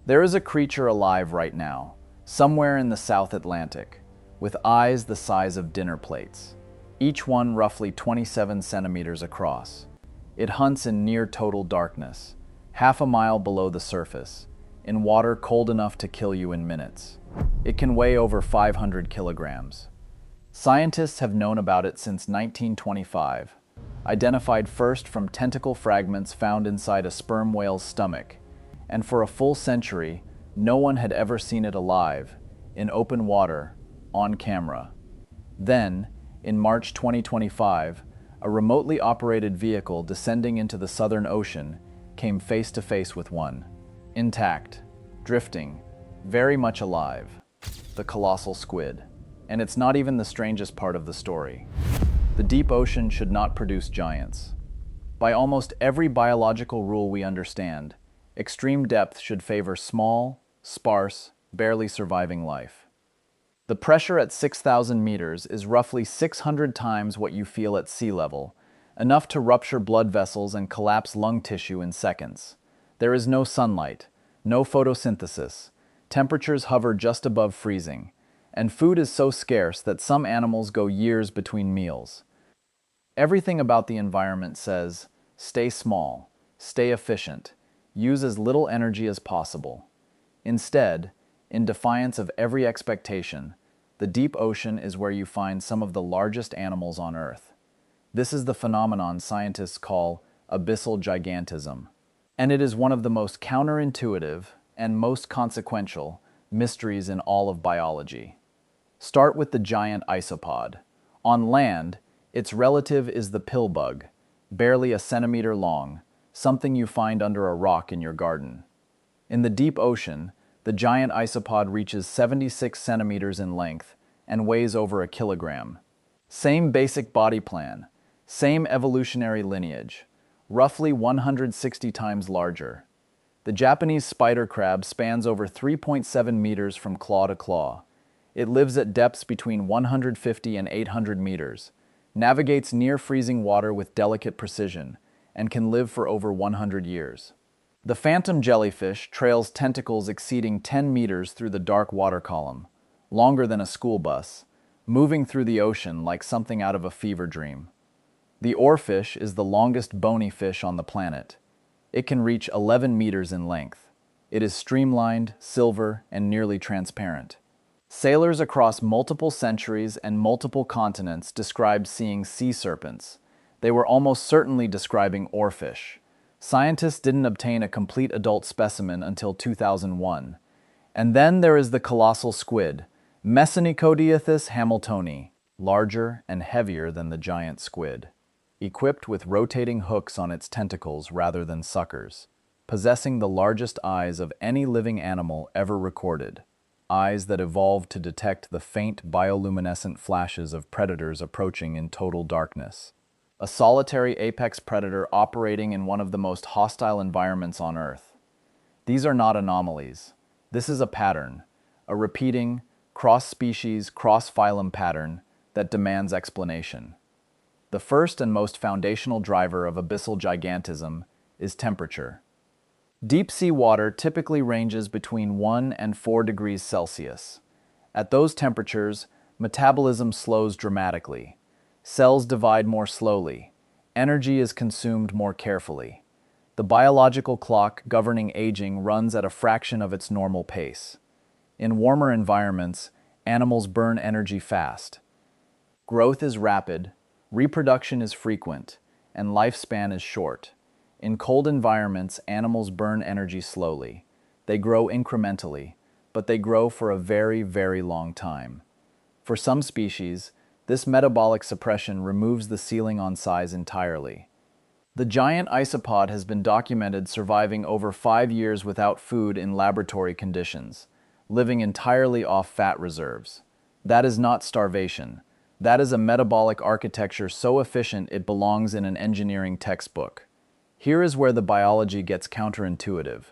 There is a creature alive right now, somewhere in the South Atlantic, with eyes the size of dinner plates, each one roughly 27 centimeters across. It hunts in near total darkness, half a mile below the surface, in water cold enough to kill you in minutes. It can weigh over 500 kilograms. Scientists have known about it since 1925, identified first from tentacle fragments found inside a sperm whale's stomach, and for a full century, no one had ever seen it alive, in open water, on camera. Then, in March 2025, a remotely operated vehicle descending into the Southern Ocean came face to face with one. Intact, drifting, very much alive. The colossal squid. And it's not even the strangest part of the story. The deep ocean should not produce giants. By almost every biological rule we understand, extreme depth should favor small, sparse, barely surviving life. The pressure at 6,000 meters is roughly 600 times what you feel at sea level, enough to rupture blood vessels and collapse lung tissue in seconds. There is no sunlight, no photosynthesis, temperatures hover just above freezing, and food is so scarce that some animals go years between meals. Everything about the environment says, stay small, stay efficient, use as little energy as possible. Instead, in defiance of every expectation, the deep ocean is where you find some of the largest animals on Earth. This is the phenomenon scientists call abyssal gigantism, and it is one of the most counterintuitive and most consequential mysteries in all of biology. Start with the giant isopod. On land, its relative is the pill bug, barely a centimeter long, something you find under a rock in your garden. In the deep ocean, the giant isopod reaches 76 centimeters in length and weighs over a kilogram. Same basic body plan, same evolutionary lineage, roughly 160 times larger. The Japanese spider crab spans over 3.7 meters from claw to claw. It lives at depths between 150 and 800 meters, navigates near freezing water with delicate precision, and can live for over 100 years. The phantom jellyfish trails tentacles exceeding 10 meters through the dark water column, longer than a school bus, moving through the ocean like something out of a fever dream. The oarfish is the longest bony fish on the planet. It can reach 11 meters in length. It is streamlined, silver, and nearly transparent. Sailors across multiple centuries and multiple continents described seeing sea serpents. They were almost certainly describing oarfish. Scientists didn't obtain a complete adult specimen until 2001. And then there is the colossal squid, Messenicodeathus hamiltoni, larger and heavier than the giant squid, equipped with rotating hooks on its tentacles rather than suckers, possessing the largest eyes of any living animal ever recorded, eyes that evolved to detect the faint bioluminescent flashes of predators approaching in total darkness. A solitary apex predator operating in one of the most hostile environments on Earth. These are not anomalies. This is a pattern, a repeating, cross-species, cross-phylum pattern that demands explanation. The first and most foundational driver of abyssal gigantism is temperature. Deep sea water typically ranges between 1 and 4 degrees Celsius. At those temperatures, metabolism slows dramatically. Cells divide more slowly. Energy is consumed more carefully. The biological clock governing aging runs at a fraction of its normal pace. In warmer environments, animals burn energy fast. Growth is rapid, reproduction is frequent, and lifespan is short. In cold environments, animals burn energy slowly. They grow incrementally, but they grow for a very, very long time. For some species, this metabolic suppression removes the ceiling on size entirely. The giant isopod has been documented surviving over 5 years without food in laboratory conditions, living entirely off fat reserves. That is not starvation. That is a metabolic architecture so efficient it belongs in an engineering textbook. Here is where the biology gets counterintuitive.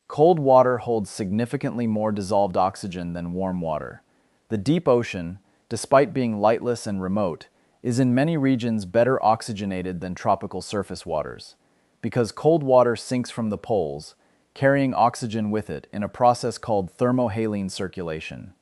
Cold water holds significantly more dissolved oxygen than warm water. The deep ocean, despite being lightless and remote, is in many regions better oxygenated than tropical surface waters. Because cold water sinks from the poles, carrying oxygen with it in a process called thermohaline circulation.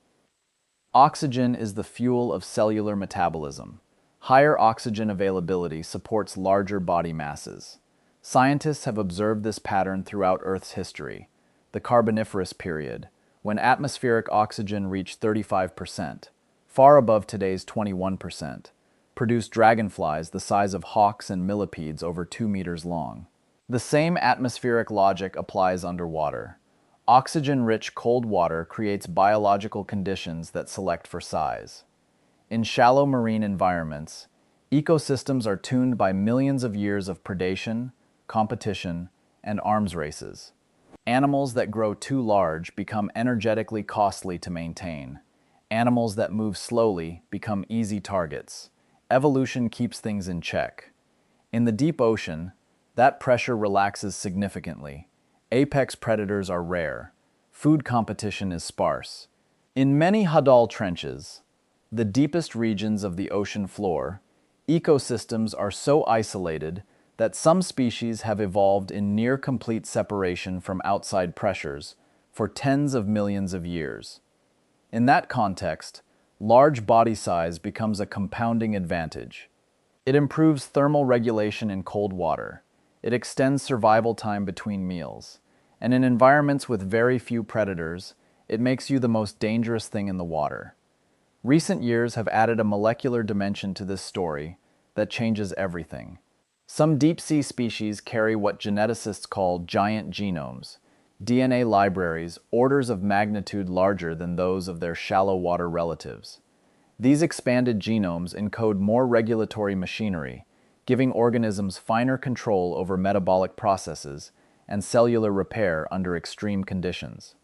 Oxygen is the fuel of cellular metabolism. Higher oxygen availability supports larger body masses. Scientists have observed this pattern throughout Earth's history. The Carboniferous period, when atmospheric oxygen reached 35%, far above today's 21%, produced dragonflies the size of hawks and millipedes over 2 meters long. The same atmospheric logic applies underwater. Oxygen-rich cold water creates biological conditions that select for size. In shallow marine environments, ecosystems are tuned by millions of years of predation, competition, and arms races. Animals that grow too large become energetically costly to maintain. Animals that move slowly become easy targets. Evolution keeps things in check. In the deep ocean, that pressure relaxes significantly. Apex predators are rare. Food competition is sparse. In many Hadal trenches, the deepest regions of the ocean floor, ecosystems are so isolated that some species have evolved in near-complete separation from outside pressures for tens of millions of years. In that context, large body size becomes a compounding advantage. It improves thermal regulation in cold water. It extends survival time between meals. And in environments with very few predators, it makes you the most dangerous thing in the water. Recent years have added a molecular dimension to this story that changes everything. Some deep-sea species carry what geneticists call giant genomes, DNA libraries orders of magnitude larger than those of their shallow water relatives. These expanded genomes encode more regulatory machinery, giving organisms finer control over metabolic processes and cellular repair under extreme conditions.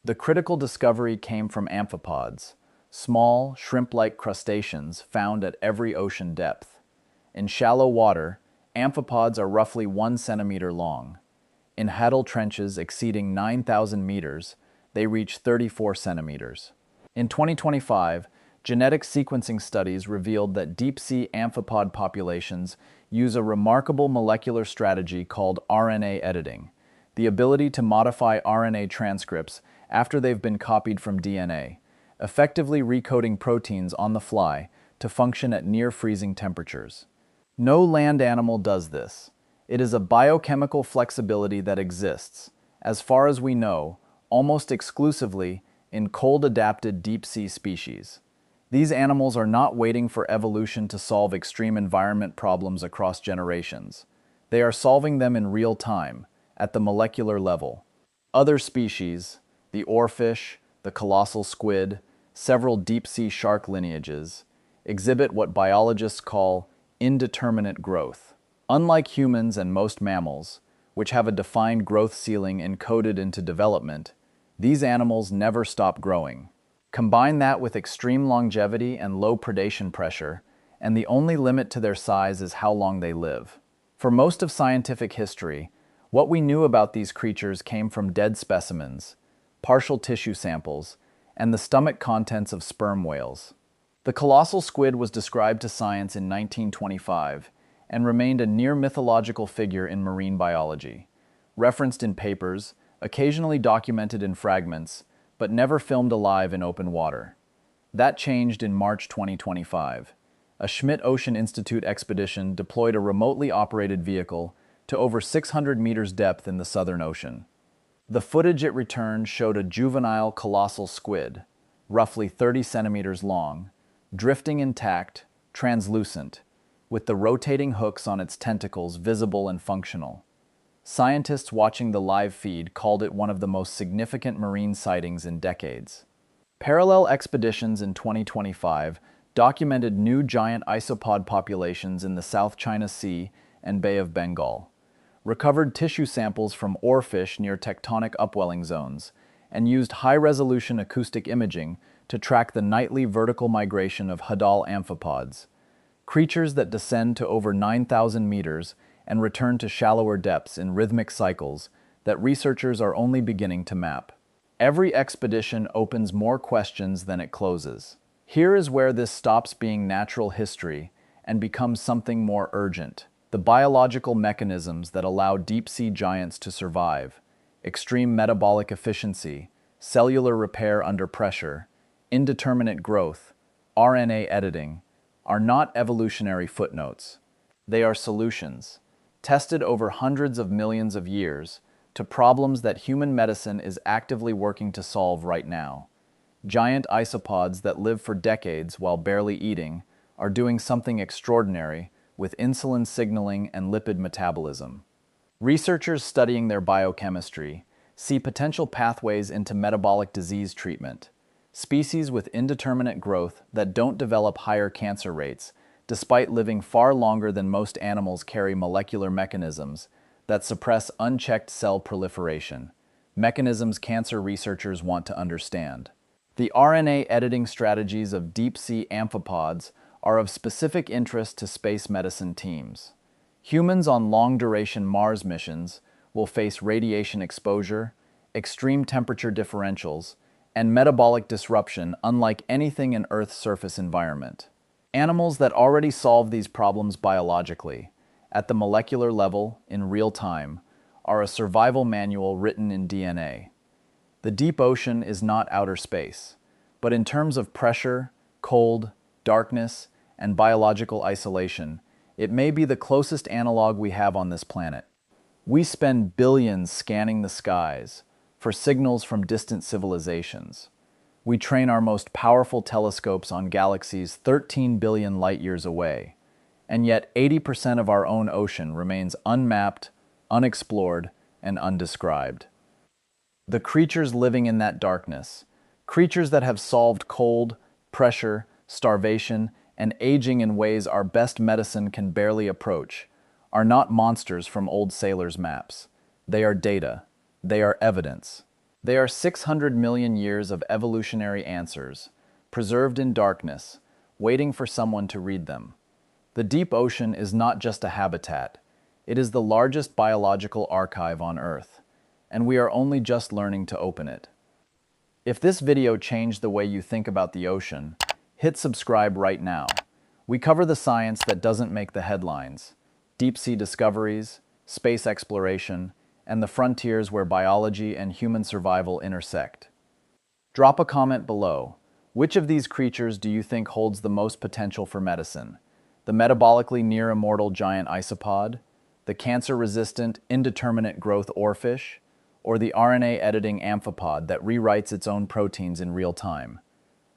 The critical discovery came from amphipods, small, shrimp-like crustaceans found at every ocean depth. In shallow water, amphipods are roughly 1 centimeter long. In Hadal trenches exceeding 9,000 meters, they reach 34 centimeters. In 2025, genetic sequencing studies revealed that deep-sea amphipod populations use a remarkable molecular strategy called RNA editing, the ability to modify RNA transcripts after they've been copied from DNA, effectively recoding proteins on the fly to function at near-freezing temperatures. No land animal does this. It is a biochemical flexibility that exists, as far as we know, almost exclusively in cold-adapted deep-sea species. These animals are not waiting for evolution to solve extreme environment problems across generations. They are solving them in real time, at the molecular level. Other species, the oarfish, the colossal squid, several deep-sea shark lineages, exhibit what biologists call indeterminate growth. Unlike humans and most mammals, which have a defined growth ceiling encoded into development, these animals never stop growing. Combine that with extreme longevity and low predation pressure, and the only limit to their size is how long they live. For most of scientific history, what we knew about these creatures came from dead specimens, partial tissue samples, and the stomach contents of sperm whales. The colossal squid was described to science in 1925 and remained a near-mythological figure in marine biology, referenced in papers, occasionally documented in fragments, but never filmed alive in open water. That changed in March 2025. A Schmidt Ocean Institute expedition deployed a remotely operated vehicle to over 600 meters depth in the Southern Ocean. The footage it returned showed a juvenile colossal squid, roughly 30 centimeters long, drifting intact, translucent, with the rotating hooks on its tentacles visible and functional. Scientists watching the live feed called it one of the most significant marine sightings in decades. Parallel expeditions in 2025 documented new giant isopod populations in the South China Sea and Bay of Bengal, recovered tissue samples from oarfish near tectonic upwelling zones, and used high-resolution acoustic imaging to track the nightly vertical migration of Hadal amphipods, creatures that descend to over 9,000 meters and return to shallower depths in rhythmic cycles that researchers are only beginning to map. Every expedition opens more questions than it closes. Here is where this stops being natural history and becomes something more urgent. The biological mechanisms that allow deep-sea giants to survive, extreme metabolic efficiency, cellular repair under pressure, indeterminate growth, RNA editing, are not evolutionary footnotes. They are solutions, tested over hundreds of millions of years, to problems that human medicine is actively working to solve right now. Giant isopods that live for decades while barely eating are doing something extraordinary with insulin signaling and lipid metabolism. Researchers studying their biochemistry see potential pathways into metabolic disease treatment, species with indeterminate growth that don't develop higher cancer rates, despite living far longer than most animals, carry molecular mechanisms that suppress unchecked cell proliferation, mechanisms cancer researchers want to understand. The RNA editing strategies of deep-sea amphipods are of specific interest to space medicine teams. Humans on long-duration Mars missions will face radiation exposure, extreme temperature differentials, and metabolic disruption unlike anything in Earth's surface environment. Animals that already solve these problems biologically, at the molecular level, in real time, are a survival manual written in DNA. The deep ocean is not outer space, but in terms of pressure, cold, darkness, and biological isolation, it may be the closest analog we have on this planet. We spend billions scanning the skies for signals from distant civilizations. We train our most powerful telescopes on galaxies 13 billion light-years away, and yet 80% of our own ocean remains unmapped, unexplored, and undescribed. The creatures living in that darkness, creatures that have solved cold, pressure, starvation, and aging in ways our best medicine can barely approach, are not monsters from old sailors' maps. They are data. They are evidence. They are 600 million years of evolutionary answers, preserved in darkness, waiting for someone to read them. The deep ocean is not just a habitat. It is the largest biological archive on Earth, and we are only just learning to open it. If this video changed the way you think about the ocean, hit subscribe right now. We cover the science that doesn't make the headlines, deep-sea discoveries, space exploration, and the frontiers where biology and human survival intersect. Drop a comment below. Which of these creatures do you think holds the most potential for medicine? The metabolically near-immortal giant isopod, the cancer-resistant, indeterminate growth oarfish, or the RNA editing amphipod that rewrites its own proteins in real time?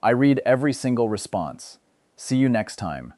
I read every single response. See you next time.